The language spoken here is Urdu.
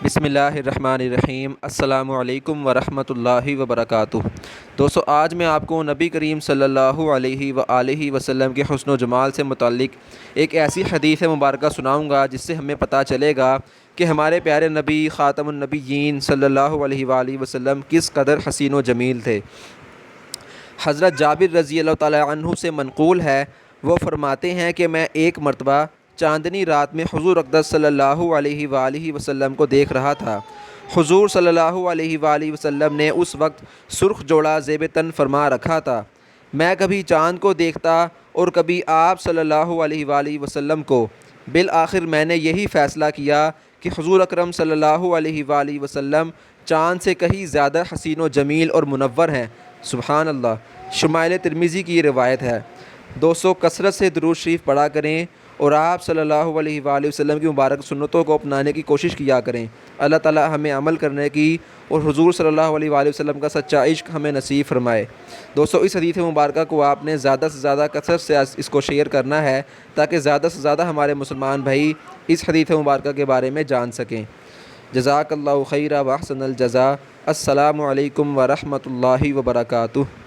بسم اللہ الرحمن الرحیم۔ السلام علیکم ورحمۃ اللہ وبرکاتہ۔ دوستو، آج میں آپ کو نبی کریم صلی اللہ علیہ وآلہ وسلم کے حسن و جمال سے متعلق ایک ایسی حدیث مبارکہ سناؤں گا جس سے ہمیں پتہ چلے گا کہ ہمارے پیارے نبی خاتم النبیین صلی اللہ علیہ وآلہ وسلم کس قدر حسین و جمیل تھے۔ حضرت جابر رضی اللہ تعالیٰ عنہ سے منقول ہے، وہ فرماتے ہیں کہ میں ایک مرتبہ چاندنی رات میں حضور اقدس صلی اللہ علیہ وآلہ وسلم کو دیکھ رہا تھا۔ حضور صلی اللہ علیہ وآلہ وسلم نے اس وقت سرخ جوڑا زیب تن فرما رکھا تھا۔ میں کبھی چاند کو دیکھتا اور کبھی آپ صلی اللہ علیہ وآلہ وسلم کو۔ بالآخر میں نے یہی فیصلہ کیا کہ حضور اکرم صلی اللہ علیہ وآلہ وسلم چاند سے کہیں زیادہ حسین و جمیل اور منور ہیں۔ سبحان اللہ۔ شمائل ترمذی کی یہ روایت ہے۔ دوستو، کثرت سے درود شریف پڑھا کریں اور آپ صلی اللہ علیہ وآلہ وسلم کی مبارک سنتوں کو اپنانے کی کوشش کیا کریں۔ اللہ تعالی ہمیں عمل کرنے کی اور حضور صلی اللہ علیہ وآلہ وسلم کا سچا عشق ہمیں نصیب فرمائے۔ دوستو، اس حدیث مبارکہ کو آپ نے زیادہ سے زیادہ کثرت سے اس کو شیئر کرنا ہے تاکہ زیادہ سے زیادہ ہمارے مسلمان بھائی اس حدیث مبارکہ کے بارے میں جان سکیں۔ جزاک اللہ خیرا و احسن الجزا۔ السلام علیکم ورحمۃ اللہ وبرکاتہ۔